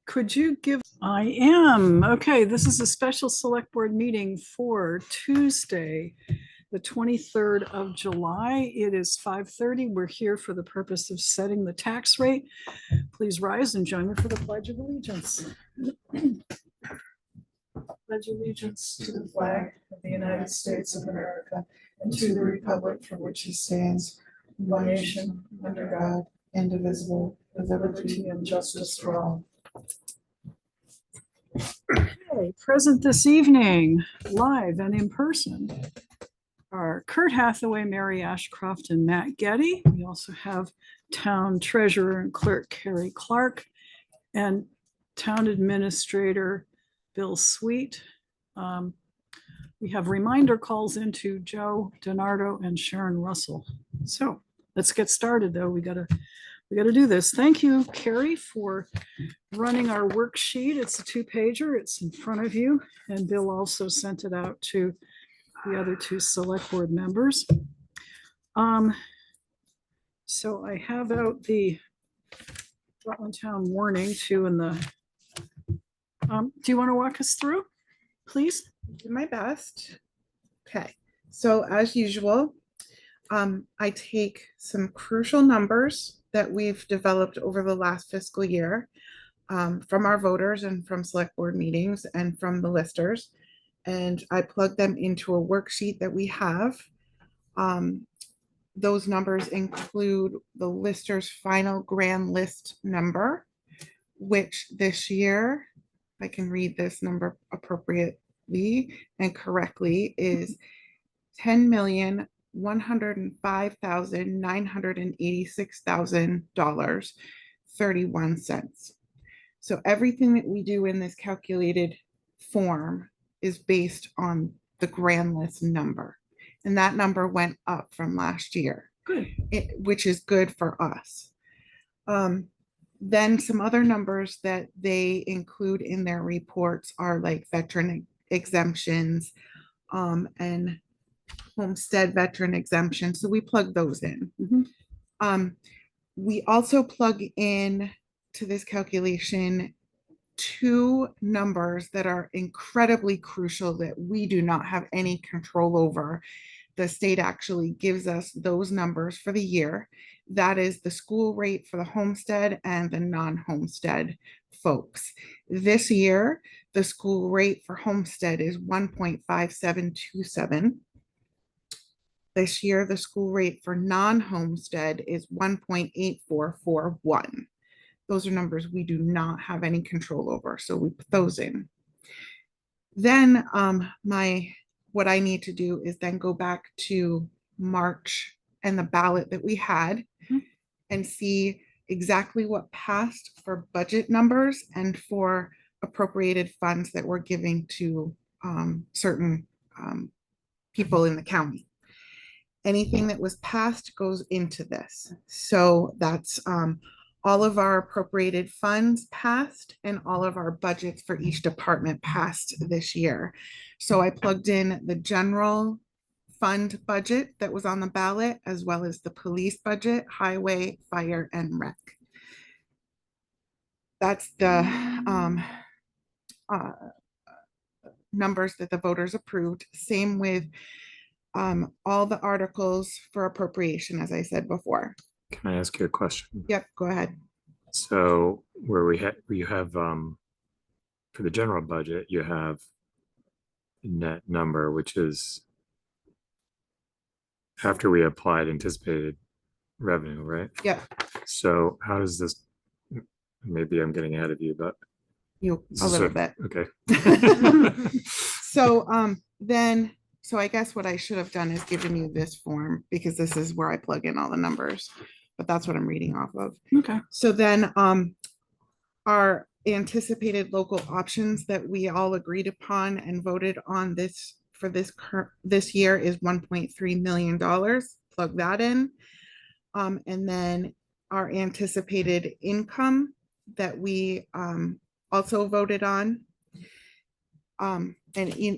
Could you give? I am. Okay, this is a special select board meeting for Tuesday, the 23rd of July. It is 5:30. We're here for the purpose of setting the tax rate. Please rise and join me for the Pledge of Allegiance. Pledge allegiance to the flag of the United States of America and to the republic for which it stands, one nation, under God, indivisible, with liberty and justice for all. Okay, present this evening, live and in person, are Kurt Hathaway, Mary Ashcroft, and Matt Getty. We also have Town Treasurer and Clerk Carrie Clark and Town Administrator Bill Sweet. We have reminder calls into Joe DiNardo and Sharon Russell. So let's get started, though. We gotta do this. Thank you, Carrie, for running our worksheet. It's a 2-pager. It's in front of you. And Bill also sent it out to the other 2 select board members. So I have out the Rutland Town warning too in the, do you want to walk us through, please? Do my best. Okay, so as usual, I take some crucial numbers that we've developed over the last fiscal year from our voters and from select board meetings and from the listers, and I plug them into a worksheet that we have. Those numbers include the lister's final grand list number, which this year, if I can read this number appropriately and correctly, is $10,105,986,31. So everything that we do in this calculated form is based on the grand list number. And that number went up from last year, which is good for us. Then some other numbers that they include in their reports are like veteran exemptions and homestead veteran exemption. So we plug those in. We also plug in to this calculation 2 numbers that are incredibly crucial that we do not have any control over. The state actually gives us those numbers for the year. That is the school rate for the homestead and the non-homestead folks. This year, the school rate for homestead is 1.5727. This year, the school rate for non-homestead is 1.8441. Those are numbers we do not have any control over, so we put those in. Then what I need to do is then go back to March and the ballot that we had and see exactly what passed for budget numbers and for appropriated funds that we're giving to certain people in the county. Anything that was passed goes into this. So that's all of our appropriated funds passed and all of our budgets for each department passed this year. So I plugged in the general fund budget that was on the ballot, as well as the police budget, highway, fire, and rec. That's the numbers that the voters approved. Same with all the articles for appropriation, as I said before. Can I ask you a question? Yep, go ahead. So where you have for the general budget, you have net number, which is after we applied anticipated revenue, right? Yep. So how does this, maybe I'm getting ahead of you, but you a little bit. Okay. So I guess what I should have done is given you this form, because this is where I plug in all the numbers, but that's what I'm reading off of. Okay. So then our anticipated local options that we all agreed upon and voted on this for this year is $1.3 million. Plug that in. And then our anticipated income that we also voted on. And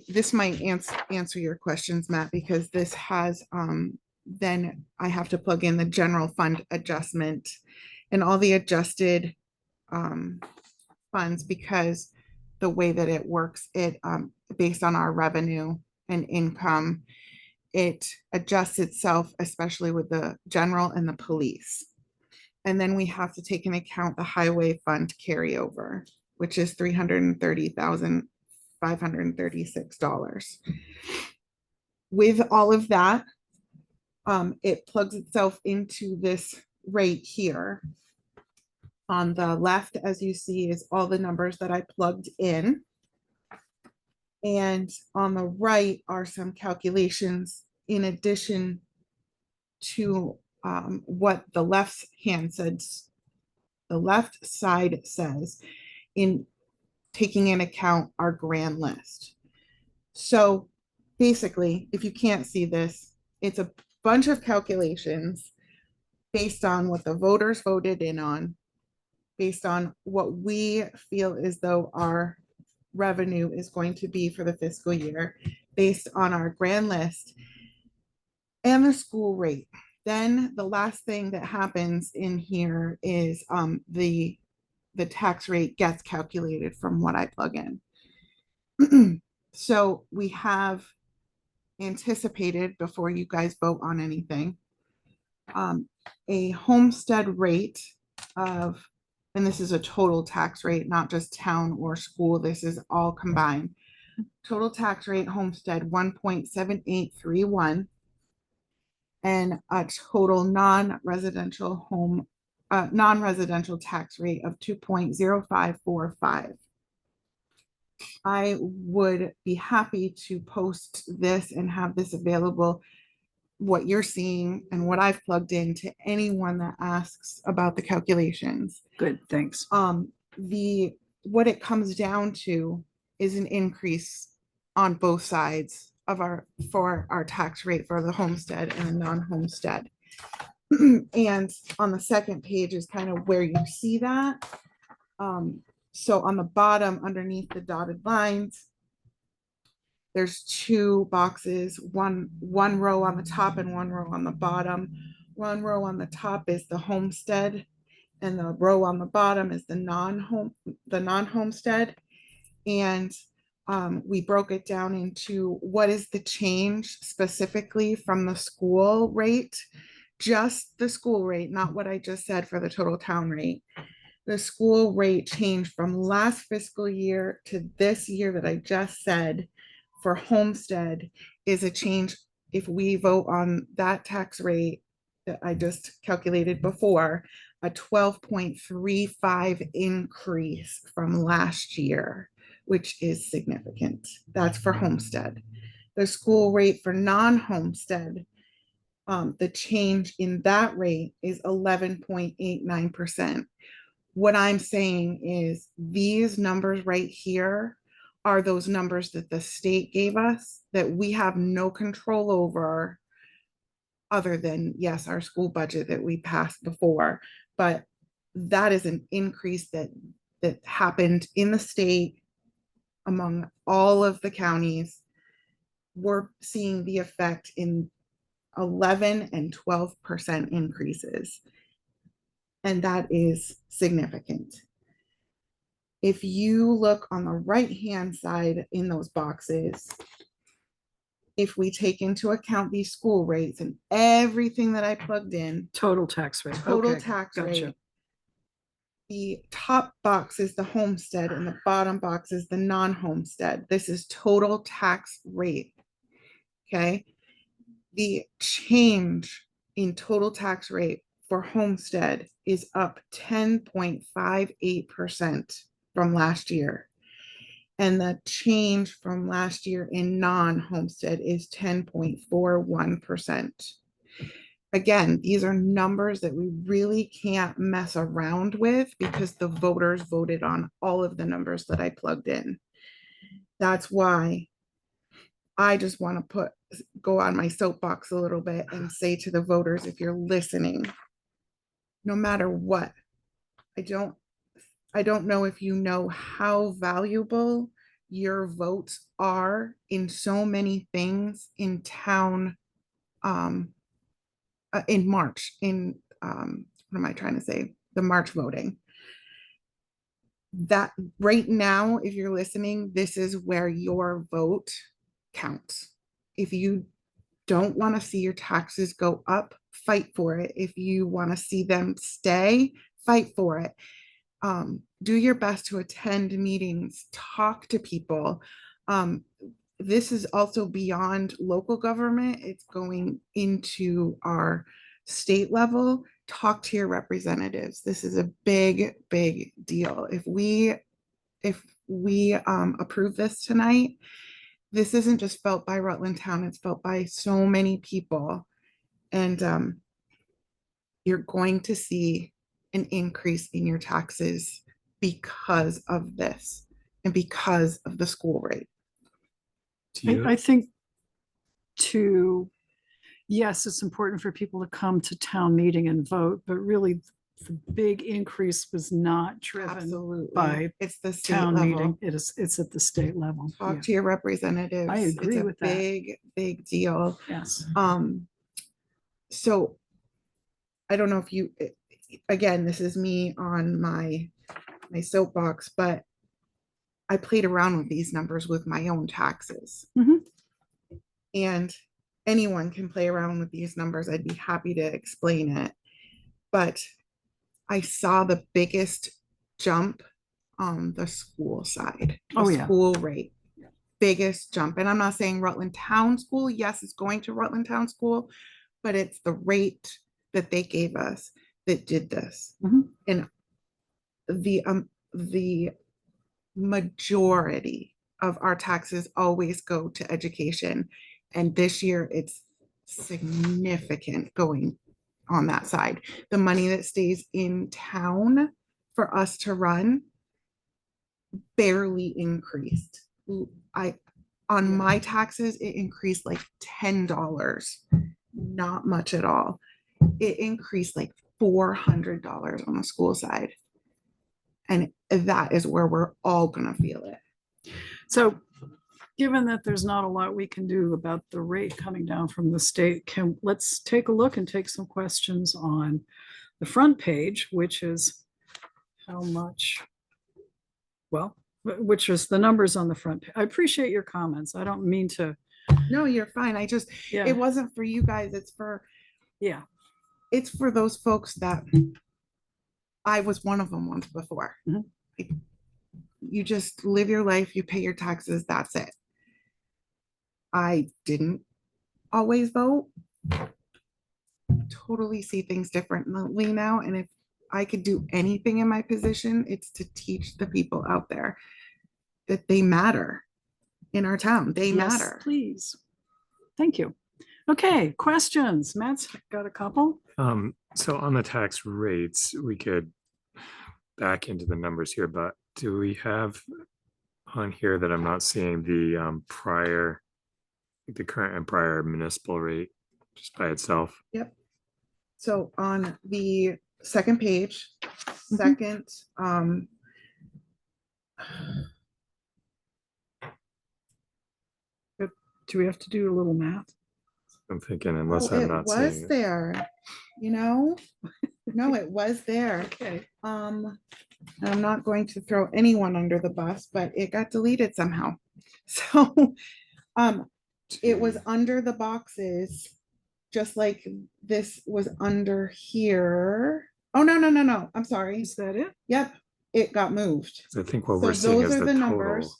this might answer your questions, Matt, because this has then I have to plug in the general fund adjustment and all the adjusted funds because the way that it works, it based on our revenue and income, it adjusts itself, especially with the general and the police. And then we have to take into account the highway fund carryover, which is $330,536. With all of that, it plugs itself into this rate here. On the left, as you see, is all the numbers that I plugged in. And on the right are some calculations in addition to what the left side says in taking into account our grand list. So basically, if you can't see this, it's a bunch of calculations based on what the voters voted in on, based on what we feel as though our revenue is going to be for the fiscal year, based on our grand list and the school rate. Then the last thing that happens in here is the tax rate gets calculated from what I plug in. So we have anticipated, before you guys vote on anything, a homestead rate of, and this is a total tax rate, not just town or school, this is all combined. Total tax rate homestead 1.7831, and a total non-residential tax rate of 2.0545. I would be happy to post this and have this available, what you're seeing and what I've plugged in, to anyone that asks about the calculations. Good, thanks. What it comes down to is an increase on both sides of for our tax rate for the homestead and the non-homestead. And on the second page is kind of where you see that. So on the bottom, underneath the dotted lines, there's two boxes, one row on the top and one row on the bottom. One row on the top is the homestead, and the row on the bottom is the non-homestead. And we broke it down into what is the change specifically from the school rate, just the school rate, not what I just said for the total town rate. The school rate change from last fiscal year to this year that I just said for homestead is a change. If we vote on that tax rate that I just calculated before, a 12.35 increase from last year, which is significant. That's for homestead. The school rate for non-homestead, the change in that rate is 11.89%. What I'm saying is these numbers right here are those numbers that the state gave us that we have no control over, other than, yes, our school budget that we passed before. But that is an increase that happened in the state among all of the counties. We're seeing the effect in 11 and 12% increases. And that is significant. If you look on the right-hand side in those boxes, if we take into account these school rates and everything that I plugged in, Total tax rate. total Okay, tax gotcha. rate, the top box is the homestead and the bottom box is the non-homestead. This is total tax rate. Okay. The change in total tax rate for homestead is up 10.58% from last year. And the change from last year in non-homestead is 10.41%. Again, these are numbers that we really can't mess around with because the voters voted on all of the numbers that I plugged in. That's why I just want to go on my soapbox a little bit and say to the voters, if you're listening, no matter what, I don't know if you know how valuable your votes are in so many things in town, in March, what am I trying to say? The March voting. that right now, if you're listening, this is where your vote counts. If you don't want to see your taxes go up, fight for it. If you want to see them stay, fight for it. Do your best to attend meetings, talk to people. This is also beyond local government. It's going into our state level. Talk to your representatives. This is a big, big deal. If we approve this tonight, this isn't just felt by Rutland Town, it's felt by so many people. And you're going to see an increase in your taxes because of this and because of the school rate. I think yes, it's important for people to come to town meeting and vote, but really the big increase was not driven Absolutely. by It's the state town level. meeting. It's at the state level. Talk Yeah. to your representatives. I agree It's a with that. big, big deal. Yes. So I don't know if you, again, this is me on my soapbox, but I played around with these numbers with my own taxes. Mhm. And anyone can play around with these numbers. I'd be happy to explain it. But I saw the biggest jump on the school side. The Oh, yeah. School rate. Biggest jump. And I'm not saying Rutland Town School. Yes, it's going to Rutland Town School, but it's the rate that they gave us that did this. Mhm. And the majority of our taxes always go to education. And this year it's significant going on that side. The money that stays in town for us to run barely increased. On my taxes, it increased like $10, not much at all. It increased like $400 on the school side. And that is where we're all gonna feel it. So given that there's not a lot we can do about the rate coming down from the state, let's take a look and take some questions on the front page, which is how much, well, which is the numbers on the front. I appreciate your comments. I don't mean to. No, you're fine. Yeah. It wasn't for you guys. It's for those folks that I was one of them once before. Mhm. You just live your life, you pay your taxes, that's it. I didn't always vote. Totally see things differently now. And if I could do anything in my position, it's to teach the people out there that they matter in our town. They Yes, matter. please. Thank you. Okay, questions. Matt's got a couple. So on the tax rates, we could back into the numbers here, but do we have on here that I'm not seeing the the current and prior municipal rate just by itself? Yep. So on the second page, Mhm. Do we have to do a little math? I'm thinking unless oh, I'm it not was seeing it. there, you know? No, it was there. Okay. I'm not going to throw anyone under the bus, but it got deleted somehow. So, it was under the boxes, just like this was under here. Oh, no. I'm sorry. Is that it? Yep, it got moved. 'Cause I think what So we're seeing those is are the the total. numbers.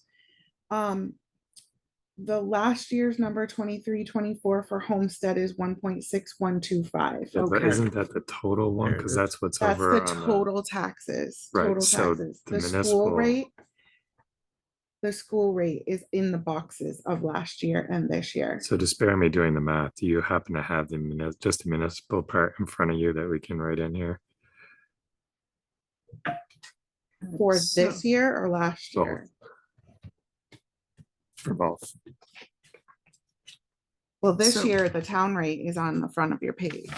The last year's number 23-24 for homestead is 1.6125. Yeah, but Okay. isn't that the total one? There it Because is. that's what's That's over the on total taxes. Right, Total so taxes. the The school municipal- rate. The school rate is in the boxes of last year and this year. So to spare me doing the math, do you happen to have just the municipal part in front of you that we can write in here? For So- this year or last Both. year? For both. Well, this So- year, the town rate is on the front of your page.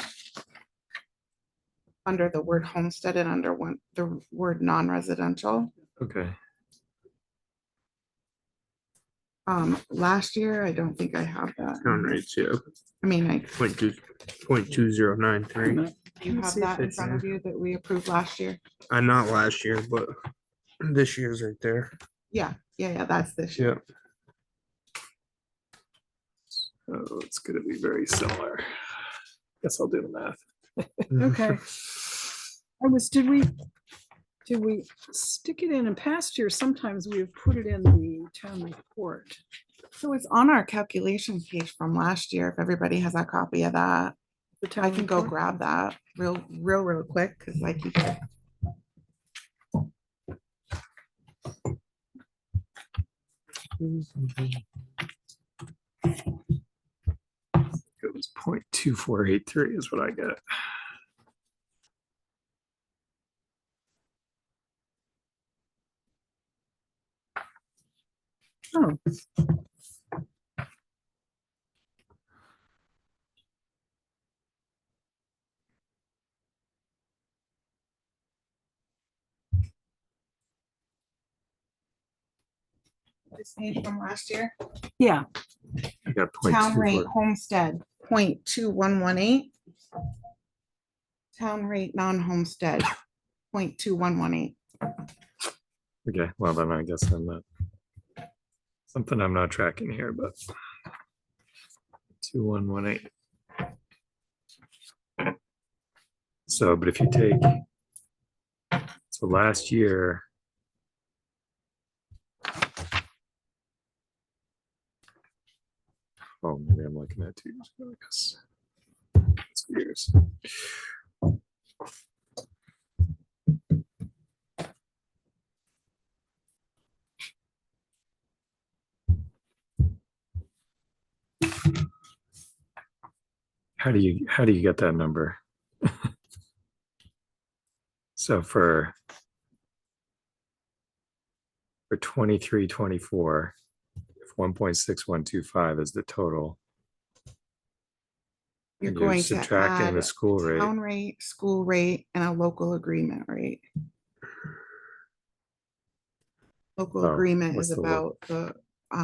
Under the word homestead and under the word non-residential. Okay. Last year, I don't think I have that. Town rates, yeah, I mean, I, 0.2093. you have see if that in it's front of you that we approved last year. Not last year, but This year's right there. Yeah, that's this year. Yeah. Oh, it's gonna be very similar. Guess I'll do the math. Okay. Did we stick it in past years? Sometimes we've put it in the town report. So it's on our calculation page from last year. If everybody has a copy of that, The town I can go report? grab that real quick because I keep it. It was 0.2483 is what I get. Oh, This page from last year. yeah. I got Town rate 0.24. homestead 0.2118. Town rate non-homestead 0.2118. Okay, well then I guess I'm not something I'm not tracking here, but 2118. So, but if you take so last year. Oh, maybe I'm looking at 2 years ago, I guess. It's years. How do you get that number? So for 23, 24, if 1.6125 is the total. You're and going to subtracting add the school rate. town rate, school rate, and a local agreement rate. Local Oh, agreement what's is the about the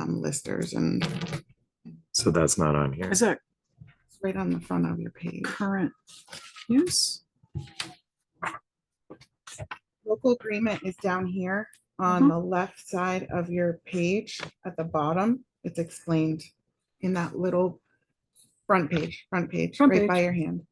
listers, and So that's not on here. Is that it's right on the front of your page. current use? Local agreement is down here on Mhm. the left side of your page at the bottom. It's explained in that little front page, Front right by page. your hand.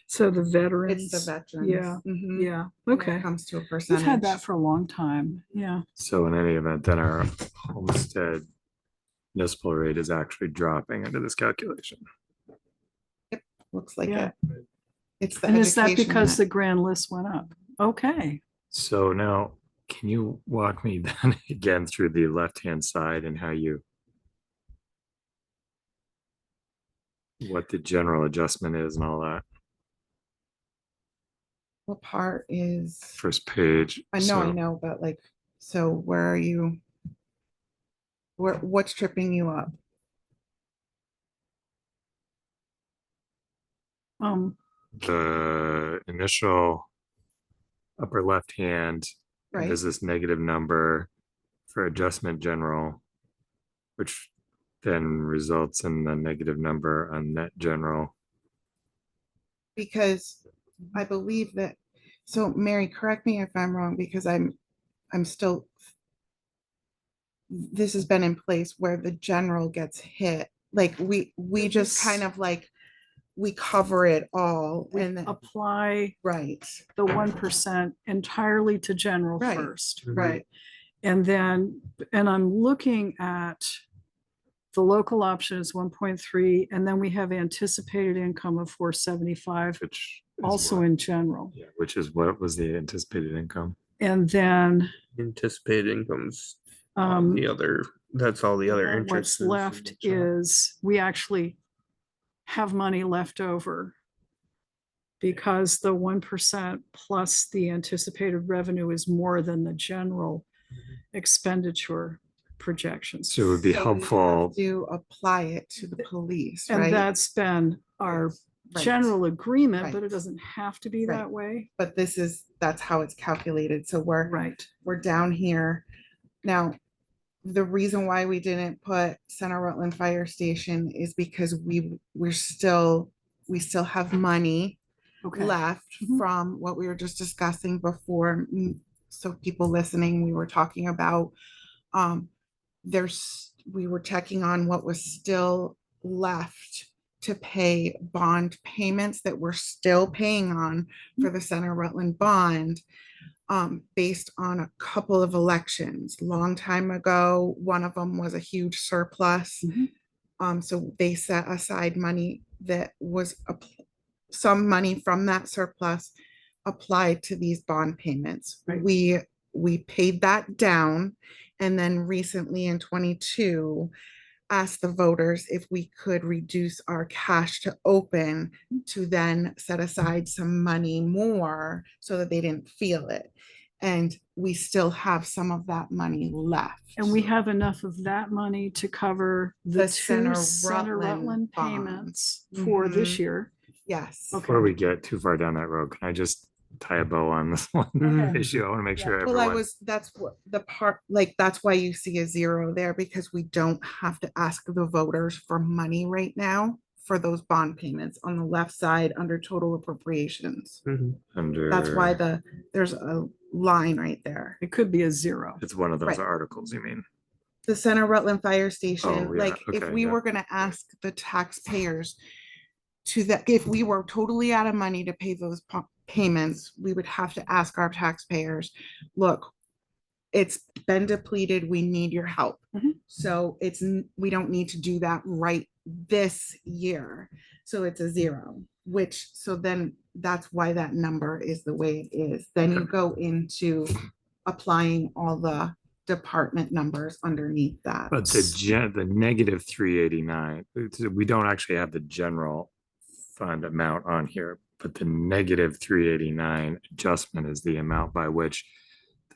So the veterans. It's the veterans. Yeah, Mhm. yeah, When okay. it comes to a We've percentage. had that for a long time, yeah. So in any event, then our homestead municipal rate is actually dropping into this calculation. Looks like Yeah. it. It's the And is that education because that- the grand list went up? Okay, So now, can you walk me then again through the left-hand side and how you what the general adjustment is and all that? What part is, First page. I So know, but like, so where are you? What's tripping you up? the initial upper left hand Right, is this negative number for adjustment general, which then results in the negative number on net general. because I believe that, so Mary, correct me if I'm wrong, because I'm still, this has been in place where the general gets hit, like we just kind of like, we cover it all we and then, apply right, the 1% entirely to general Right. first. right, And then, and I'm looking at the local option is 1.3, and then we have anticipated income of 475, Which is also what- in general. yeah, which is what was the anticipated income? And then Anticipated incomes. The other, that's all the other and interest. what's left is we actually have money left over because the 1% plus the anticipated revenue is more than the general expenditure projections. So it would be So we helpful. have to apply it to the police, And right? that's been our Right. general agreement, but Right. it doesn't have to be Right. that way. But that's how it's calculated, so Right. we're down here. Now, the reason why we didn't put Center Rutland Fire Station is because we're still we still have money Okay. left Mhm. from what we were just discussing before. So people listening, we were talking about, we were checking on what was still left to pay bond payments that we're still paying on for the Center Rutland bond, based on a couple of elections. Long time ago, one of them was a huge surplus. Mhm. So they set aside money that was some money from that surplus applied to these bond payments. Right. We paid that down, and then recently in 22 asked the voters if we could reduce our cash to open to then set aside some money more so that they didn't feel it. And we still have some of that money left. And we have enough of that money to cover the The two Center Center Rutland Rutland bonds. payments for this Mhm. year. Yes. Okay. Before we get too far down that road, can I just tie a bow on this one Okay. issue? I want to make sure Well, everyone. that's what the part, like, that's why you see a zero there, because we don't have to ask the voters for money right now for those bond payments on the left side under total appropriations. Under. That's why there's a line right there. It could be a zero. It's one of those Right. articles, you mean? The Center Rutland Fire Station, Oh, yeah, like, if okay, we yeah. were gonna ask the taxpayers to that, if we were totally out of money to pay those payments, we would have to ask our taxpayers, look, it's been depleted, we need your help. Mhm. So we don't need to do that right this year. So it's a zero, so then that's why that number is the way it is. Then you Okay. go into applying all the department numbers underneath that. But the negative 389, we don't actually have the general fund amount on here, but the negative 389 adjustment is the amount by which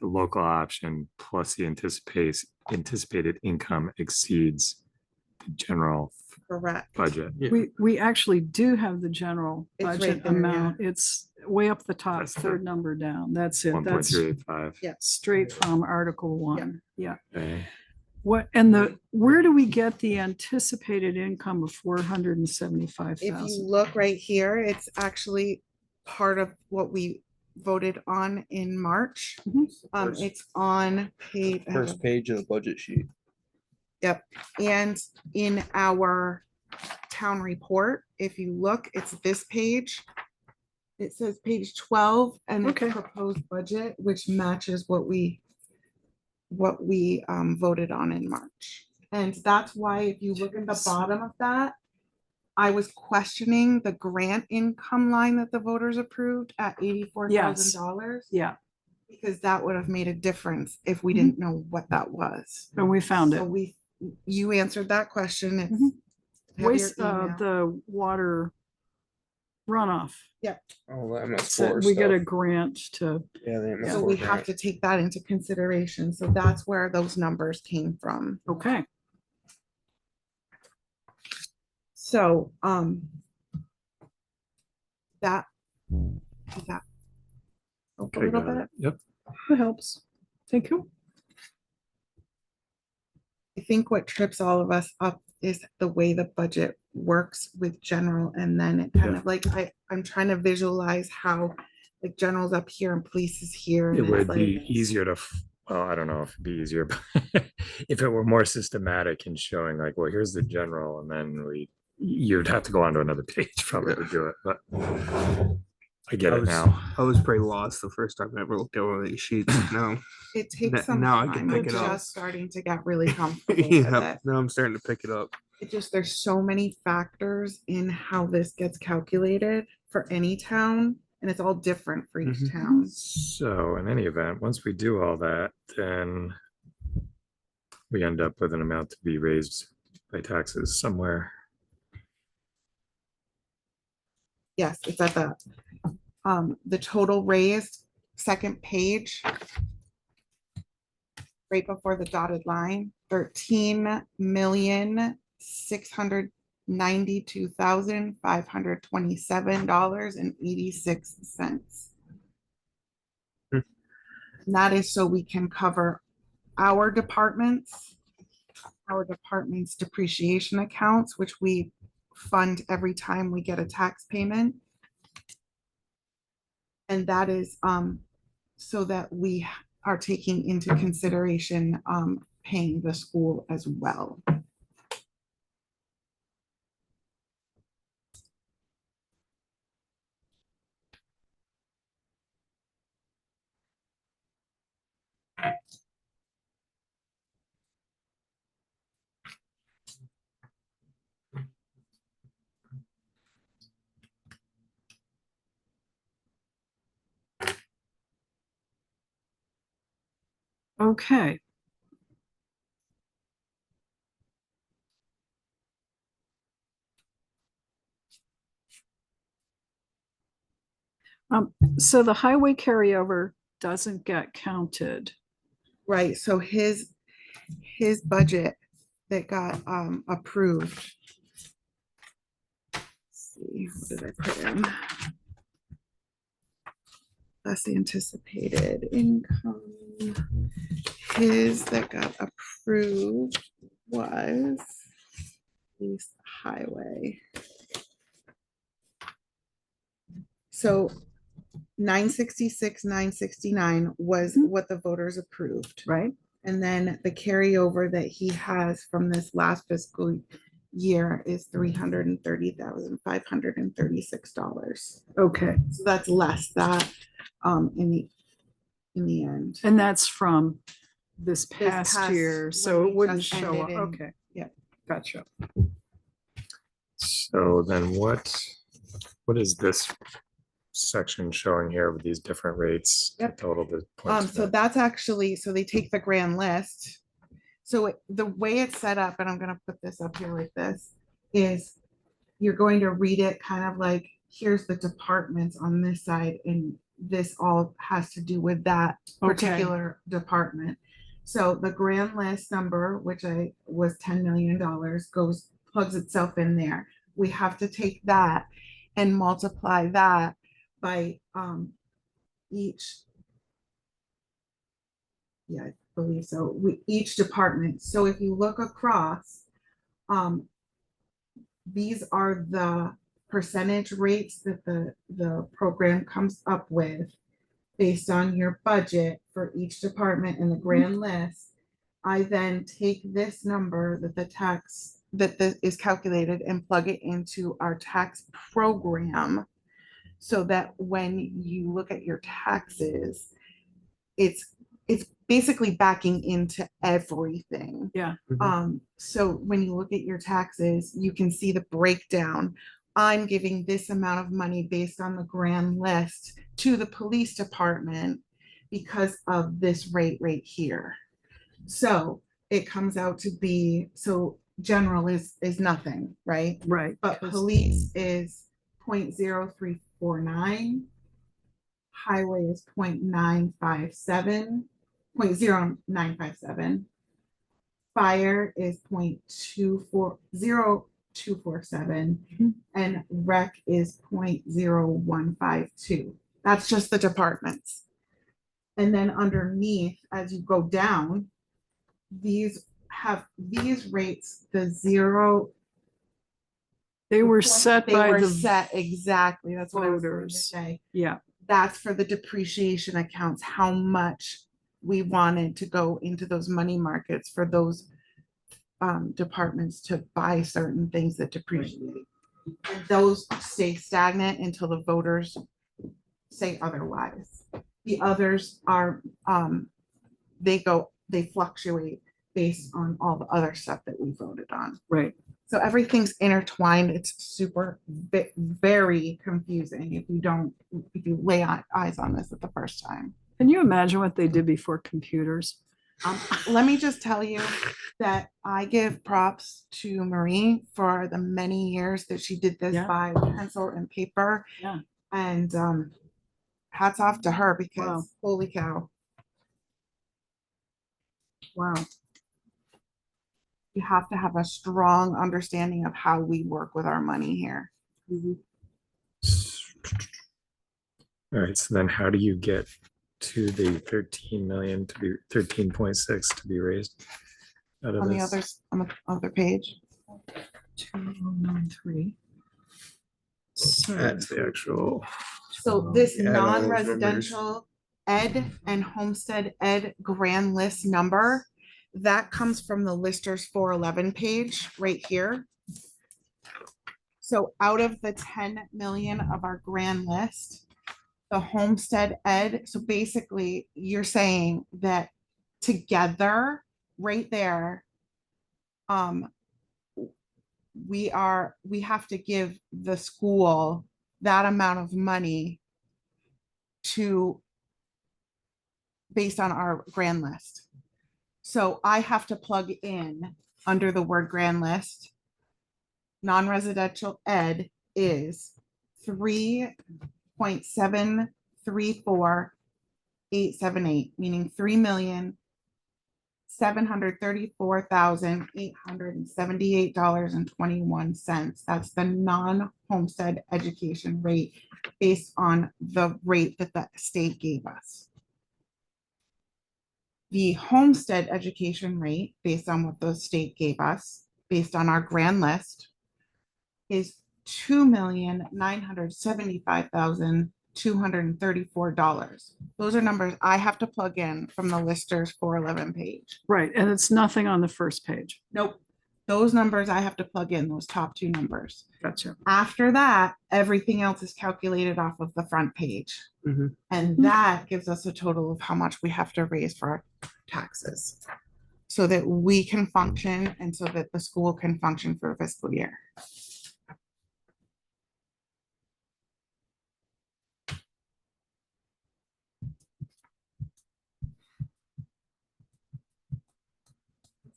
the local option plus the anticipated income exceeds the general Correct. budget. We actually do have the general It's right budget there, yeah. amount. It's way up the top, That's the third number down. That's it. That's 1.385. Yeah. straight from Article 1. Yeah. Okay. Where do we get the anticipated income of If 475,000? you look right here, it's actually part of what we voted on in March. Mhm. It's on page. First page of the budget sheet. Yep, and in our town report, if you look, it's this page. It says page 12 and it's Okay. proposed budget, which matches what we voted on in March. And that's why if you look at the bottom of that, I was questioning the grant income line that the voters approved at $84,000. Yeah, Because that would have made a difference if we Mhm. didn't know what that was. and we found So it. you answered that question. It's Mhm. have your Waste, email. the water runoff. Oh, that MS4 So we get a stuff. grant to, Yeah, the MS4 So we have grant. to take that into consideration. So that's where those numbers came from. okay. So, that, is that. A Okay, little got bit. it. Yep. That helps. Thank you. I think what trips all of us up is the way the budget works with general, and then it kind Yeah. of like, I'm trying to visualize how, like, general's up here and police is here. It and would it's be like- easier to, well, I don't know if it'd be easier, but if it were more systematic in showing like, well, here's the general, and then you'd have to go onto another page probably to do it, but I get it now. I was pretty lost the first time I ever looked at one of these sheets. No. It takes some now I can time. pick I'm it up. just starting to get really comfortable with Yeah, it. now I'm starting to pick it up. It just, there's so many factors in how this gets calculated for any town, and it's all different for each Mhm. town. So in any event, once we do all that, then we end up with an amount to be raised by taxes somewhere. Yes, it's at the total raised, second page. Right before the dotted line, $13,692,527.86. Hmm. And that is so we can cover our department's depreciation accounts, which we fund every time we get a tax payment. And that is so that we are taking into consideration paying the school as well. Okay. So the highway carryover doesn't get counted. Right, so his budget that got approved. Let's see, what did I put in? That's the anticipated income. His that got approved was East Highway. So 966, 969 was what the voters approved. Right. And then the carryover that he has from this last fiscal year is $330,536. Okay. So that's less that in the end. And that's from this past past year, when so we it wouldn't just show up. ended in- Okay. yeah. Gotcha. So then what is this section showing here with these different rates? Yep. Total the points. So that's actually, so they take the grand list. So the way it's set up, and I'm gonna put this up here like this, is you're going to read it kind of like, here's the departments on this side, and this all has to do with that Okay. particular department. So the grand list number, which was $10 million, plugs itself in there. We have to take that and multiply that by each. Yeah, I believe so. Each department. So if you look across, these are the percentage rates that the program comes up with based on your budget for each department in the grand list. I then take this number that is calculated and plug it into our tax program so that when you look at your taxes, it's basically backing into everything. Yeah. So when you look at your taxes, you can see the breakdown. I'm giving this amount of money based on the grand list to the police department because of this rate right here. So it comes out to be, so general is nothing, right? Right. But police is 0.0349. Highway is 0.957, 0.0957. Fire is 0.247, and rec is 0.0152. That's just the departments. And then underneath, as you go down, these rates, the zero. They were set They by were the set exactly. That's what I was going to voters. say. Yeah. That's for the depreciation accounts, how much we wanted to go into those money markets for those departments to buy certain things that depreciate. And those stay stagnant until the voters say otherwise. The others are, they fluctuate based on all the other stuff that we voted on. Right. So everything's intertwined. It's super, very confusing if you lay eyes on this at the first time. Can you imagine what they did before computers? Let me just tell you that I give props to Marie for the many years that she did this by pencil and paper. Yeah. And hats off to her because holy cow. Wow. You have to have a strong understanding of how we work with our money here. All right, so then how do you get to the 13 million to be 13.6 to be raised out of On the this? other page. 2093. So, That's the actual. So this Add all those numbers. non-residential ed and homestead ed grand list number, that comes from the listers 411 page right here. So out of the 10 million of our grand list, the homestead ed, so basically you're saying that together, right there, we have to give the school that amount of money to, based on our grand list. So I have to plug in under the word grand list, non-residential ed is 3.734878, meaning $3,734,878.21. That's the non-homestead education rate based on the rate that the state gave us. The homestead education rate, based on what the state gave us, based on our grand list, is $2,975,234. Those are numbers I have to plug in from the listers 411 page. right, and it's nothing on the first page. Nope. Those numbers I have to plug in, those top two numbers. Gotcha. After that, everything else is calculated off of the front page. Mhm. And that gives us a total of how much we have to raise for our taxes so that we can function and so that the school can function for a fiscal year.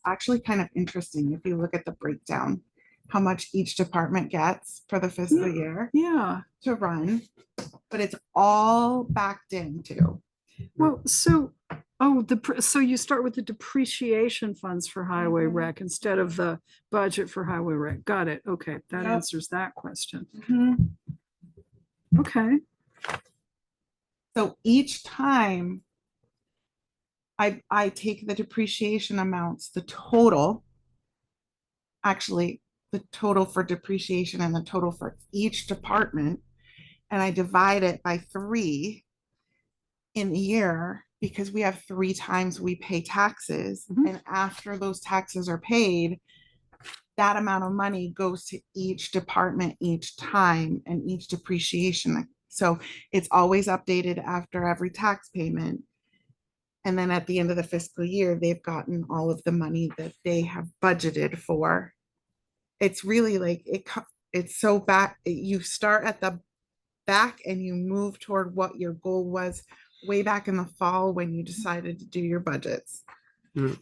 Actually kind of interesting if you look at the breakdown, how much each department gets for the fiscal year Yeah, to run, but it's all backed into. well, so, so you start with the depreciation funds for highway Mhm. rec instead of the budget for highway rec. Got it. Okay, that Yep. answers that question. Mhm. Okay, So each time I take the depreciation amounts, the total, actually, the total for depreciation and the total for each department, and I divide it by 3 in the year because we have 3 times we pay taxes. Mhm. And after those taxes are paid, that amount of money goes to each department each time and each depreciation. So it's always updated after every tax payment. And then at the end of the fiscal year, they've gotten all of the money that they have budgeted for. It's really like it's so back. You start at the back and you move toward what your goal was way back in the fall when you decided to do your budgets. Mm.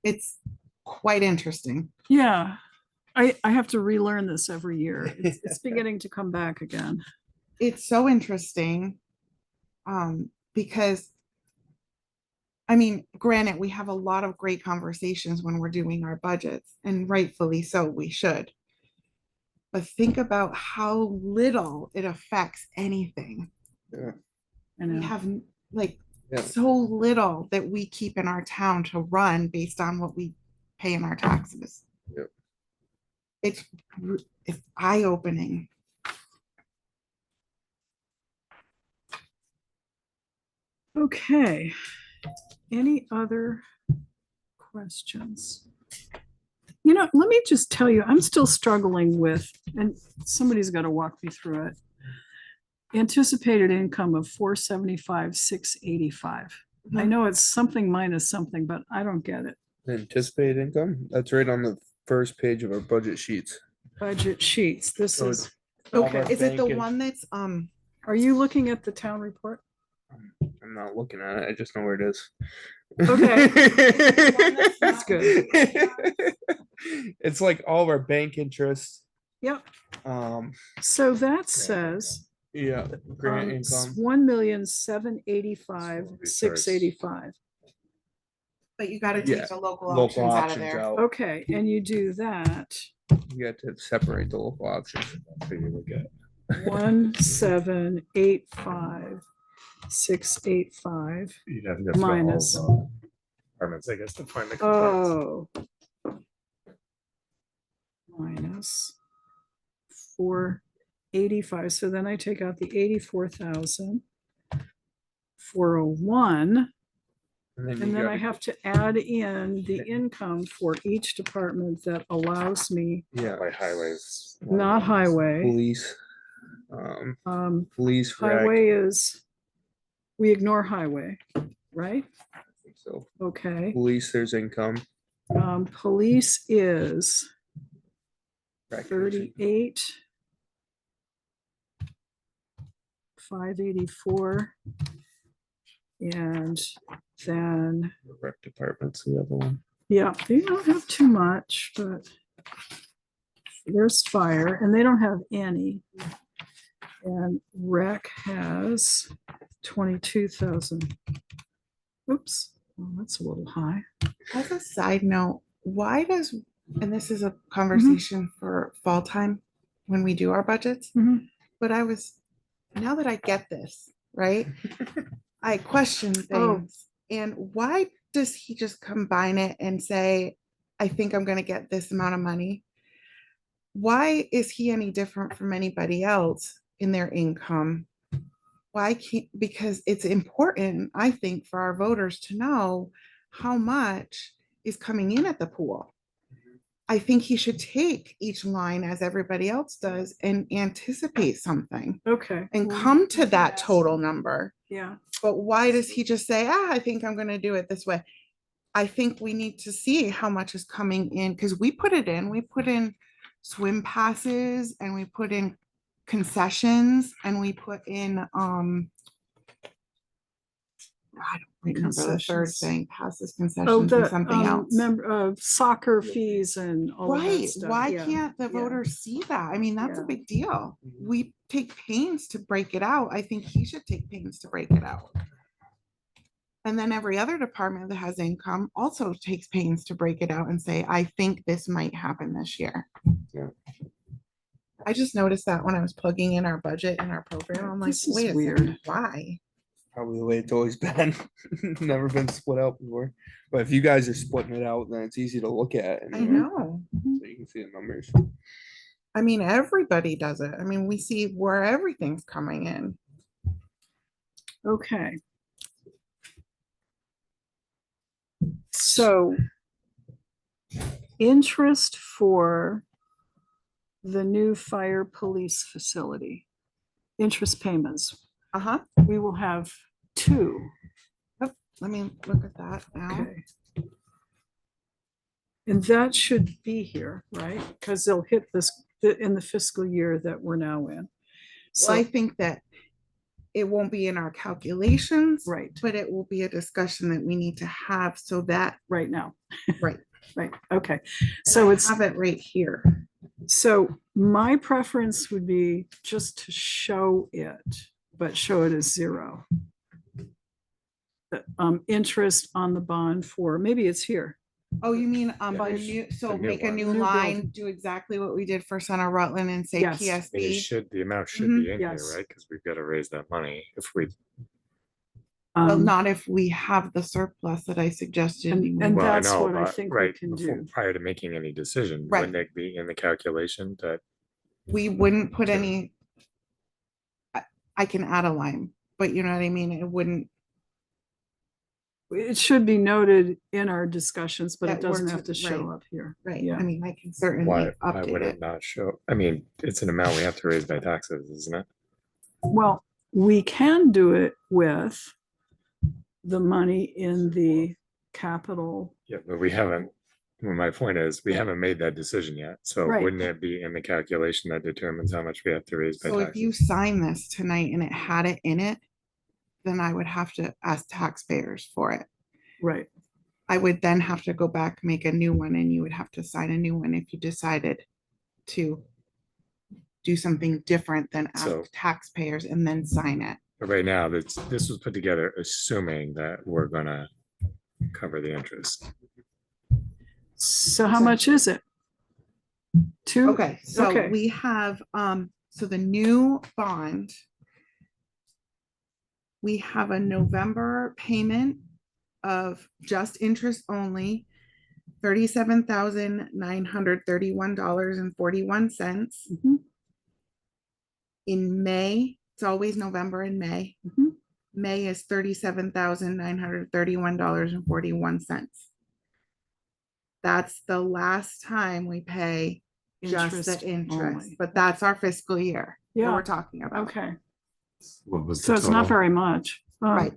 It's quite interesting. yeah. I have to relearn this every year. It's beginning to come back again. It's so interesting because I mean, granted, we have a lot of great conversations when we're doing our budgets, and rightfully so, we should. But think about how little it affects anything. Yeah. I We know. have like Yeah. so little that we keep in our town to run based on what we pay in our taxes. Yep. It's eye-opening. Okay. Any other questions? You know, let me just tell you, I'm still struggling with, and somebody's got to walk me through it. Anticipated income of 475,685. I know it's something minus something, but I don't get it. Anticipated income, that's right on the first page of our budget sheets. Budget sheets. This So is, all Okay, our is it the bank and- one that's are you looking at the town report? I'm not looking at it, I just know where it is. Okay. That's That's good. It's like all of our bank interest, Yep. um, So that says yeah, grant income. 1,785,685. but you gotta Yeah, take the local local options out of options there. out. Okay, and you do that. You got to separate the local options. That's what you look at. 1,785,685. You'd have to go through all Minus. of, departments, I guess, to find the components. Oh, minus 485. So then I take out the 84,401. And then I have to add in the income for each department that allows me, Yeah, By highways. not highway. police, police, rec. Highway is, we ignore highway, right? I think so. Okay. Police, there's income. Police is Recreation. 38, 584. And then, Rec department's the other one. yeah, they don't have too much, but there's fire and they don't have any. And rec has 22,000. Oops, well, that's a little high. As a side note, why does, and this is a conversation for fall time when we do our budgets, Mhm. but now that I get this, right? I question Oh. things. And why does he just combine it and say, I think I'm going to get this amount of money? Why is he any different from anybody else in their income? Why can't, because it's important, I think, for our voters to know how much is coming in at the pool. I think he should take each line as everybody else does and anticipate something Okay. and well, come to that total number. Yeah. But why does he just say, I think I'm going to do it this way? I think we need to see how much is coming in because we put in swim passes and we put in concessions and we put in, I don't remember the third Concessions. thing, passes, Oh, concessions and something else. member soccer fees and all of that Right, stuff. why Yeah. can't the yeah. voters see that? I mean, that's a Yeah. big deal. We take pains to break it out. I think he should take pains to break it out. And then every other department that has income also takes pains to break it out and say, I think this might happen this year. Yeah. I just noticed that when I was plugging in our budget and our program, I'm like, This is wait a weird. second, why? Probably the way it's always been. Never been split out before. But if you guys are splitting it out, then it's easy to look at. I and know. So you can see the numbers. I mean, everybody does it. I mean, we see where everything's coming in. Okay. So interest for the new fire police facility, interest payments, Uh-huh. we will have 2. Let me look at that now. Okay. And that should be here, right? Because they'll hit this in the fiscal year that we're now in. So I So, think that it won't be in our calculations, right, but it will be a discussion that we need to have so that, right now. right. Right, okay. So So it's, have it right here. so my preference would be just to show it, but show it as 0. The, interest on the bond for, maybe it's here. Oh, you mean Yeah, the they new, so the new make a one. new New line, building. do exactly what we did for Center Rutland and say Yes. I mean, PSB. the amount should be in here, Yes. right? Because we've got to raise that money if we, Well, Um, not if we have the surplus that I suggested. And well, I that's know, what I but think we right, can before, do. prior to making any decision, Right. wouldn't it be in the calculation that, We wouldn't put Sure. any. I can add a line, but you know what I mean? It wouldn't. It should be noted in our discussions, but it That we're doesn't have to- to show right. up here. Right. Yeah. I mean, I can certainly why would update it it. not show? I mean, it's an amount we have to raise by taxes, isn't it? Well, we can do it with the money in the capital. Yeah, but we haven't, well, my point is, we haven't made that decision yet. So Right. wouldn't it be in the calculation that determines how much we have to raise by So if you taxes? sign this tonight and it had it in it, then I would have to ask taxpayers for it. Right. I would then have to go back, make a new one, and you would have to sign a new one if you decided to do something different than So- ask taxpayers and then sign it. But right now, this was put together assuming that we're gonna cover the interest. So how much is it? 2? Okay, so Okay. we have, so the new bond. We have a November payment of just interest only $37,931.41. Mhm, In May, it's always November and May. mhm. May is $37,931.41. That's the last time we pay just the Interest interest, only. but that's our fiscal year that Yeah. we're talking about. Okay, What was so the it's not total? very much. Right.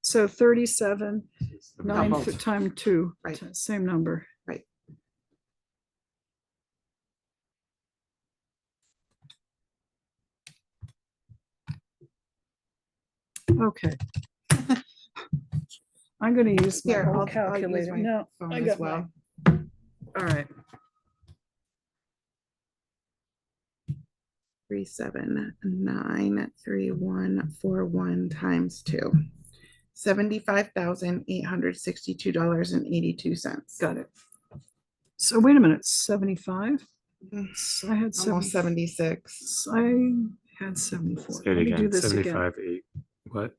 So 37, 9 Doubled. times 2, Right. same number. Right. Okay. I'm gonna use my Here, old I'll use calculator. my No, phone I as got well. mine. All right. 37,93141 times 2. $75,862.82. Got it. So wait a minute, 75? I had Almost 76. I had 74. Say it Let me do again, this again. 75, 8, what?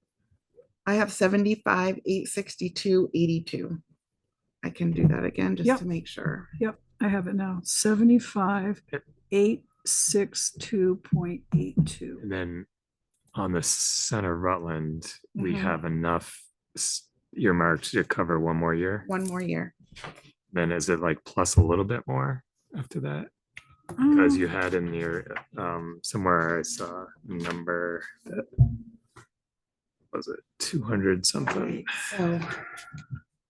I have 75,862.82. I can do that again just Yep. to make sure. Yep, I have it now. 75,862.82. And then on the center Rutland, we Mhm. have enough earmarked to cover one more year. One more year. Then is it like plus a little bit more after that? Because you Um, had in your, somewhere I saw a number that was it 200 something? So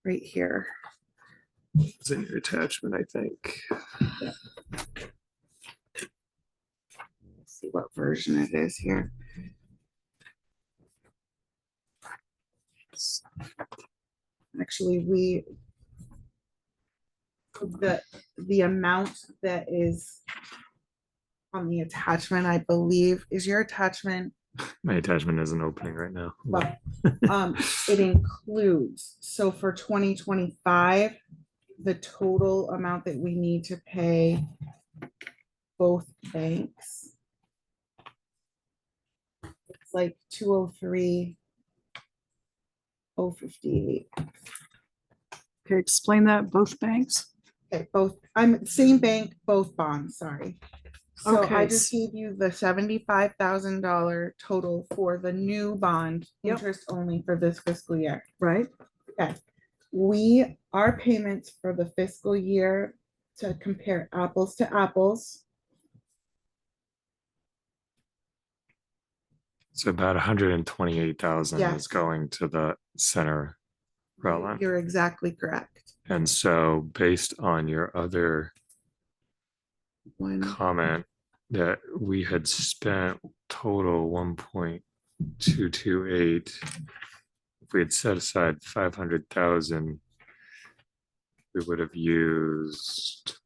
right here. It's in your attachment, I think. Let's see what version it is here. Actually, the amount that is on the attachment, I believe, is your attachment. My attachment isn't opening right now. Well, it includes, so for 2025, the total amount that we need to pay both banks. It's like 203,058. Okay, explain that, both banks? Okay, both, I'm same bank, both bonds, sorry. So I Okay, just gave you the $75,000 total for the new bond, Yep. interest only for this fiscal year. right? Okay. Our payments for the fiscal year, to compare apples to apples, So about 128,000 Yes. is going to the center Rutland. you're exactly correct. And so based on your other One, comment that we had spent total 1.228, if we had set aside 500,000, we would have used,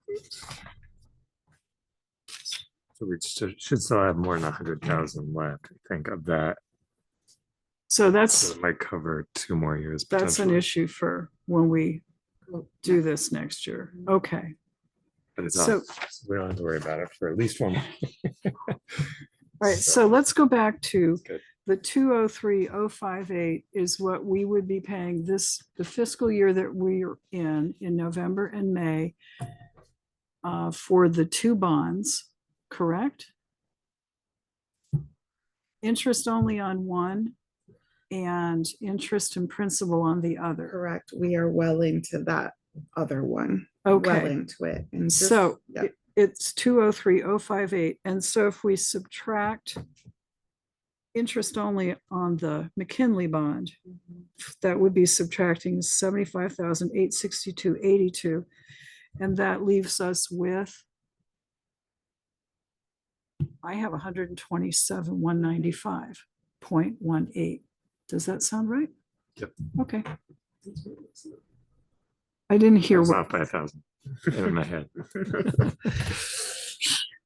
so we should still have more than 100,000 left, I think, of that. So So that's, it might cover 2 more years. that's an potentially. issue for when we do this next year. Okay, But it's so- not, we don't have to worry about it for at least 1 more. all right, so let's go back to Good. the 203,058 is what we would be paying the fiscal year that we're in November and May for the 2 bonds, correct? Interest only on one and interest and principal on the other. correct. We are well into that other one. Well Okay, into it. And just- so yeah. it's 203,058. And so if we subtract interest only on the McKinley bond, that would be subtracting 75,862.82. And that leaves us with, I have 127,195.18. Does that sound right? Yep. Okay. I didn't I hear was what, off by 1,000 in my head.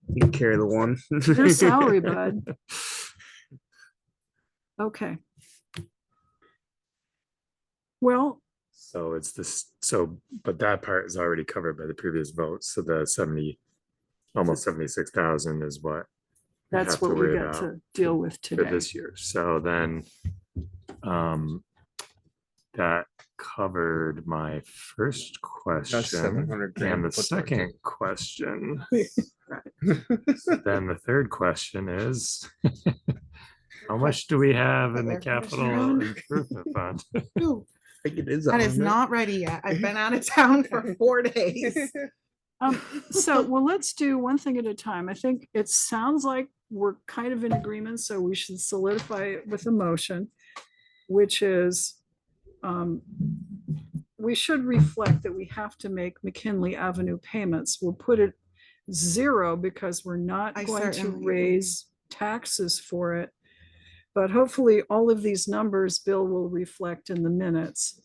You can carry the one. your salary, bud. Okay. Well, So it's this, so, but that part is already covered by the previous vote. So the 70, almost 76,000 is what we that's have to what we worry got about to deal with for today. this year. So then, that covered my first question 700 grand and the to put towards second it. question. Then the third question is, how much do we have in the Air capital conditioner. improvement fund? Ooh, I think it is. that is not ready yet. I've been out of town for 4 days. So, well, let's do one thing at a time. I think it sounds like we're kind of in agreement, so we should solidify it with a motion, which is we should reflect that we have to make McKinley Avenue payments. We'll put it 0 because we're not I going to certainly agree. raise taxes for it. But hopefully all of these numbers Bill will reflect in the minutes.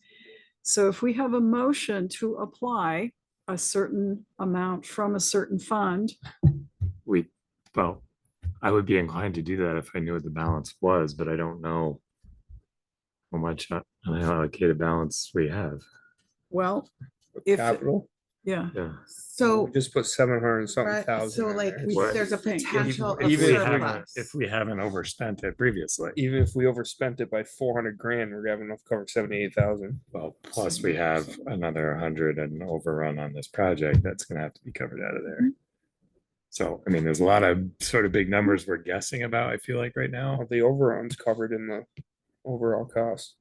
So if we have a motion to apply a certain amount from a certain fund, Well, I would be inclined to do that if I knew what the balance was, but I don't know how much unallocated balance we have. well, if, Capital. yeah, Yeah. So, We just put 700 and something right, thousand. so in like there. What? there's a Think, potential of even if we surplus. If we haven't overspent it previously. Even if we overspent it by 400 grand, we're having enough to cover 78,000. Well, plus we have another 100 and overrun on this project that's gonna have to be covered out of there. So, I mean, there's a lot of sort of big numbers we're guessing about, I feel like right now. The overruns covered in the overall cost.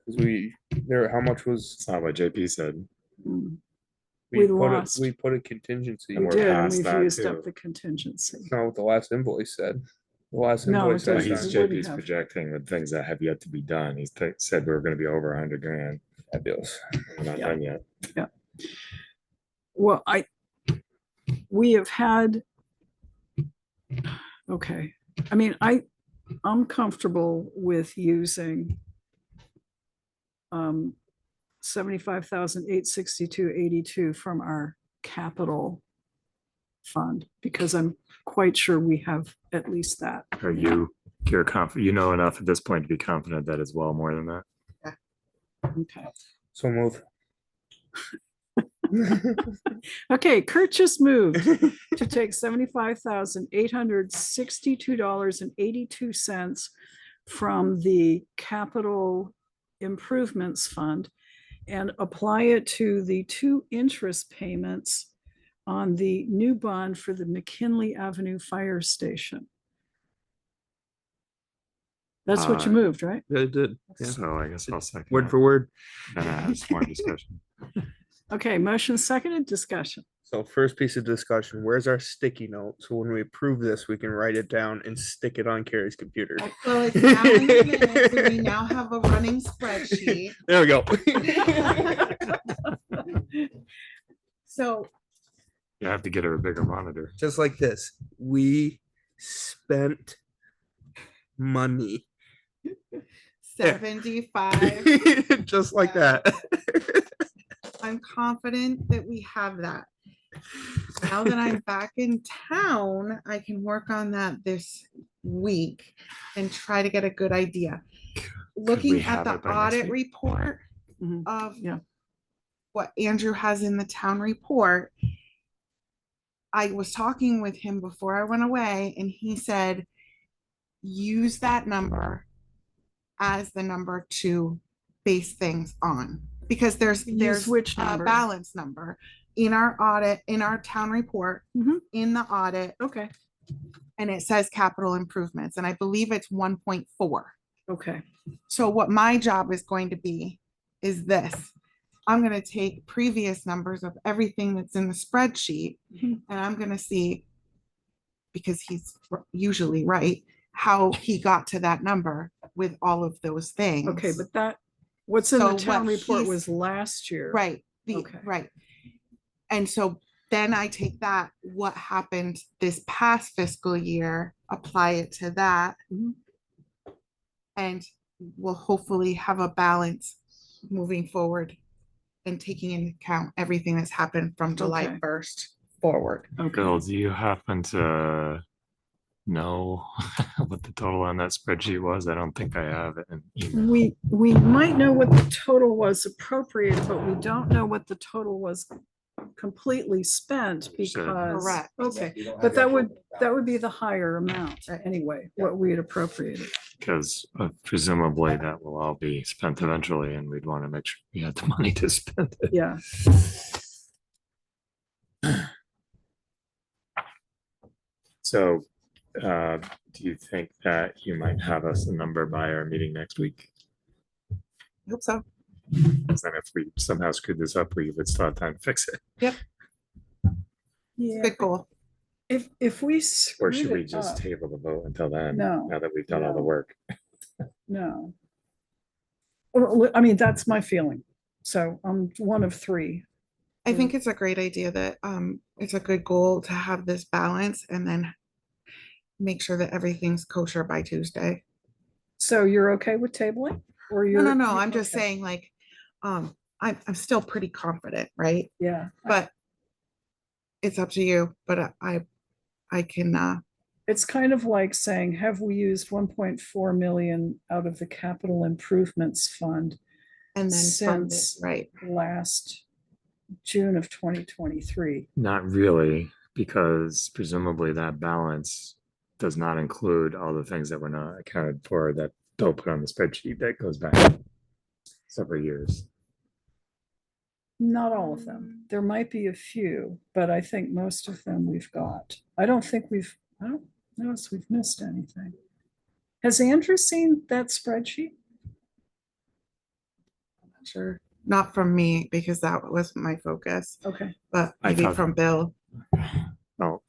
Because how much was, It's not what JP said. mm, We lost. We put a contingency. And we we're did, and past we've that, used up too. the contingency. That's not what the last invoice said. The last No, invoice it But says doesn't. he's It wouldn't JP's have. projecting with things that have yet to be done. He's said we were gonna be over 100 grand. fabulous. We're not Yeah. done yet. Well, we have had, okay, I mean, I'm comfortable with using 75,862.82 from our capital fund, because I'm quite sure we have at least that. You're confident, you know enough at this point to be confident that it's well more than that? Okay. So move. Okay, Kurt just moved to take $75,862.82 from the capital improvements fund and apply it to the 2 interest payments on the new bond for the McKinley Avenue Fire Station. That's what you Uh, moved, right? Yeah, it did. Yeah. So I guess I'll second. Word that. for word. And have some more discussion. Okay, motion seconded, discussion. So first piece of discussion, where's our sticky note? So when we approve this, we can write it down and stick it on Carrie's computer. Well, it's now in the minutes, and we now have a running spreadsheet. There we go. So You have to get her a bigger monitor. Just like this, we spent money. 75. Just like that. I'm confident that we have that. Now that I'm back in town, I can work on that this week and try to get a good idea. Looking at have the it by next audit week? report Mhm. of Yeah. what Andrew has in the town report, I was talking with him before I went away, and he said, use that number as the number to base things on, because there's which a number? balance number in our audit, in our town report, Mhm. in the audit, Okay, and it says capital improvements, and I believe it's 1.4. okay. So what my job is going to be is this. I'm gonna take previous numbers of everything that's in the spreadsheet, Mhm. and I'm gonna see, because he's usually right, how he got to that number with all of those things. Okay, but what's in the So town what report he's- was last year. Right, Okay. right. And so then I take that, what happened this past fiscal year, apply it to that. Mhm. And we'll hopefully have a balance moving forward and taking into account everything that's happened from July Okay. 1st forward. Bill, Okay, do you happen to know what the total on that spreadsheet was? I don't think I have it in email. we might know what the total was appropriated, but we don't know what the total was completely spent Sure. because, Correct. okay, You don't have but the that actual would be balance. the higher amount Right. anyway, what we had appropriated. Because presumably that will all be spent eventually, and we'd want to make sure we had the money to spend it. Yeah, So, do you think that you might have us a number by our meeting next week? I hope so. Because then if we somehow screwed this up, we would still have time to fix it. yeah. Good goal. If we Or screwed should we it just up, table the vote until then? No, Now that we've done all the no. work. no. Well, I mean, that's my feeling. So I'm one of three. I think it's a great idea that it's a good goal to have this balance and then make sure that everything's kosher by Tuesday. So you're okay with tabling? Or No, you're? no, no, I'm just okay. saying like, I'm still pretty confident, right? Yeah, But it's up to you, but I can, it's kind of like saying, have we used 1.4 million out of the capital improvements fund and then fund it, since right? last June of 2023? Not really, because presumably that balance does not include all the things that were not accounted for that don't put on the spreadsheet that goes back several years. Not all of them. There might be a few, but I think most of them we've got. I don't notice we've missed anything. Has Andrew seen that spreadsheet? Sure. Not from me because that was my focus, Okay, but I maybe thought- from Bill. Oh.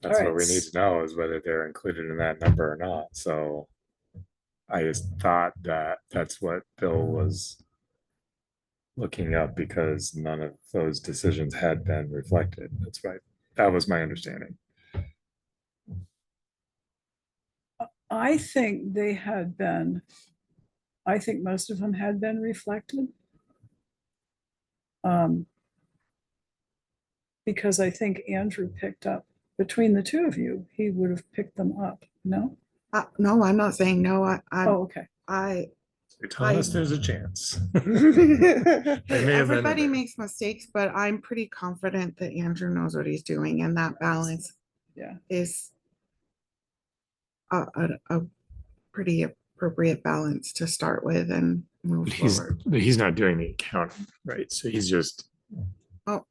That's All what we right. need to know is whether they're included in that number or not. So I just thought that that's what Bill was looking up because none of those decisions had been reflected. That's right. That was my understanding. I think they had been, I think most of them had been reflected. Because I think Andrew picked up, between the two of you, he would have picked them up, no? No, I'm not saying no. Oh, okay. You're telling us I- there's a chance. They may have been in Everybody there. makes mistakes, but I'm pretty confident that Andrew knows what he's doing and that balance Yeah, is a pretty appropriate balance to start with and move forward. But he's not doing the accounting, right? So he's just, Oh,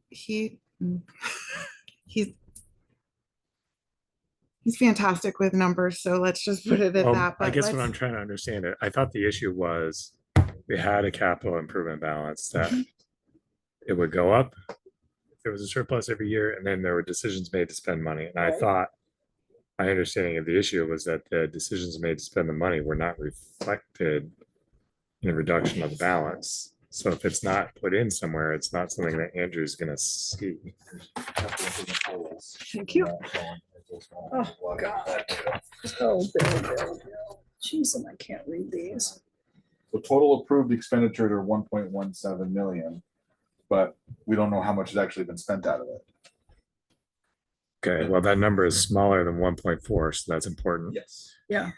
he, he's fantastic with numbers, so let's just put it at that. I But guess what let's- I'm trying to understand it, I thought the issue was we had a capital improvement balance that it would go up. There was a surplus every year, and then there were decisions made to spend money. And I Right. thought my understanding of the issue was that the decisions made to spend the money were not reflected in a reduction of the balance. So if it's not put in somewhere, it's not something that Andrew's gonna see. thank you. Oh, God. Oh, Bill. Jeez, and I can't read these. So total approved expenditures are 1.17 million, but we don't know how much has actually been spent out of it. Okay, well, that number is smaller than 1.4, so that's important. Yes. Yeah,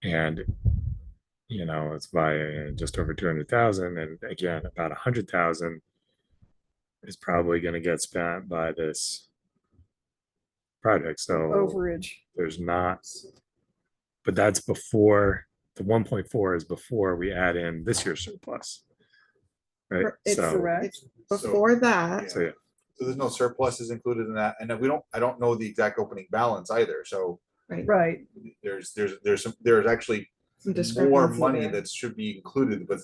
And, you know, it's by just over 200,000, and again, about 100,000 is probably gonna get spent by this project, so overage. there's not, but that's before, the 1.4 is before we add in this year's surplus. Right, It's so, correct. It's before that. so yeah, So there's no surpluses included in that, and then I don't know the exact opening balance either, so Right, there's actually Some more discrepancy money there. that should be included, but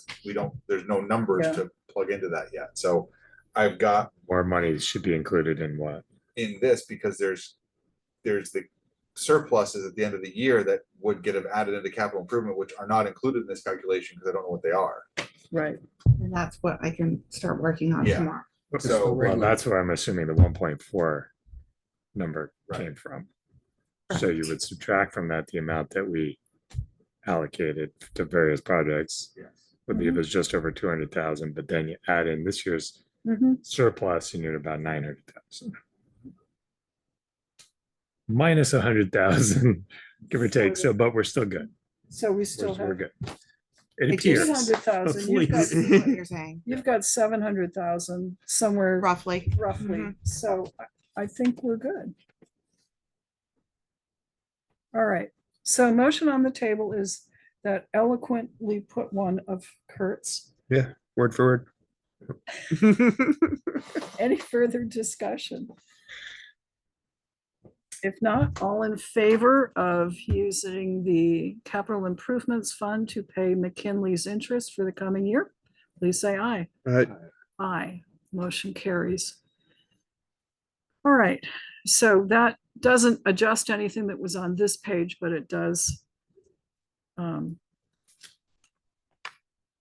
there's no numbers Yeah. to plug into that yet, so I've got more money should be included in what? in this because there's the surpluses at the end of the year that would get added into capital improvement, which are not included in this calculation because I don't know what they are. right. And that's what I can start working on Yeah. tomorrow. So Well, that's where I'm assuming the 1.4 number Right. came from. So you would subtract from that the amount that we allocated to various projects, yes. would leave us just over 200,000, but then you add in this year's Mhm. surplus, you need about 900,000. Minus 100,000, give or take, so, but we're still good. So we still We're have, good. It I do. appears. 800,000, you've got, This is what you're saying, you've got 700,000 somewhere roughly. roughly, Mhm. so I think we're good. All right, so motion on the table is that eloquently put one of Kurt's. Yeah, word for word. Any further discussion? If not, all in favor of using the capital improvements fund to pay McKinley's interest for the coming year, please say aye. Aye, motion carries. All right, so that doesn't adjust anything that was on this page, but it does.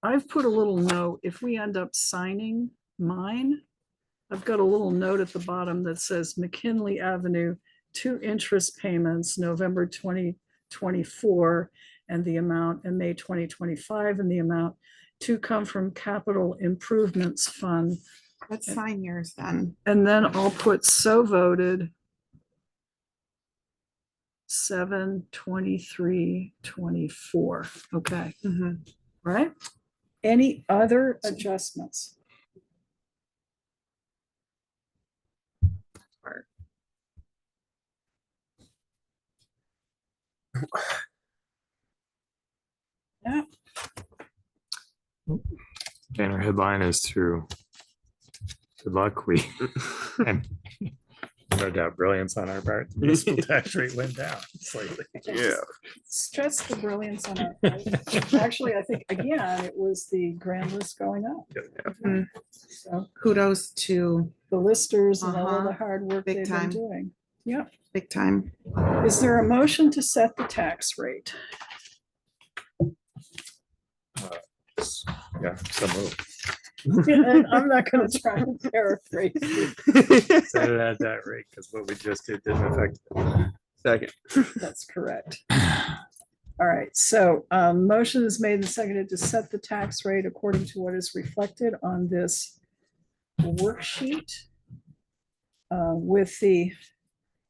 I've put a little note, if we end up signing mine, I've got a little note at the bottom that says McKinley Avenue, 2 interest payments, November 2024, and the amount, and May 2025, and the amount to come from Capital Improvements Fund. Let's sign yours then. And then I'll put so voted 7/23/24. Okay, Mhm. right? Any other adjustments? Yeah, Banner headline is through. Good luck, we, and no doubt brilliance on our part, the municipal tax rate went down slightly. Yeah. stress the brilliance on our part. Actually, I think, again, it was the grand list going up. Mhm. So Kudos to the listers and all of the Uh-huh. hard work Big they've been time. doing. Yeah. big time. Is there a motion to set the tax rate? Yeah, so moved. And I'm not gonna try and paraphrase you. Set it at that rate, because what we just did didn't affect. Second. That's correct. All right, so motion is made and seconded to set the tax rate according to what is reflected on this worksheet. With the,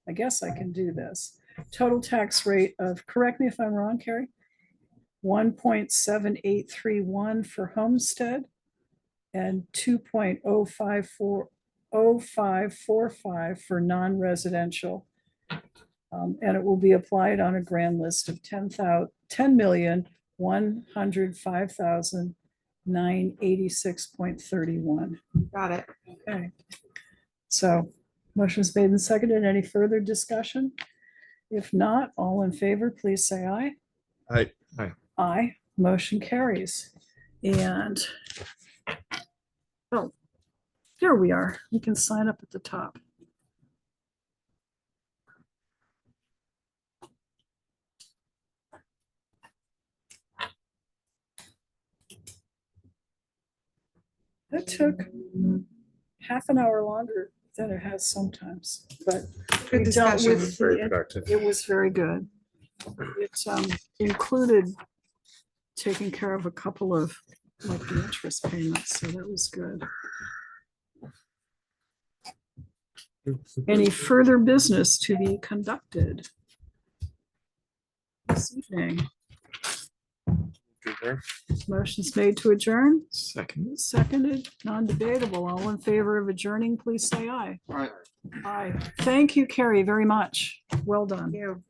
I guess I can do this, total tax rate of, correct me if I'm wrong, Carrie, 1.7831 for homestead and 2.0545 for non-residential. And it will be applied on a grand list of 10,105,986.31. Got it. Okay. So motion's made and seconded. Any further discussion? If not, all in favor, please say aye. Aye. Aye, motion carries. And, oh, here we are. We can sign up at the top. That took half an hour longer than it has sometimes, but Good we dealt discussion. with Very the- productive. it was very good. It included taking care of a couple of like the interest payments, so that was good. Any further business to be conducted this evening? Motion's made to adjourn, Second. seconded, non-debatable. All in favor of adjourning, please say aye. Aye. Aye. Thank you, Carrie, very much. Well done. You.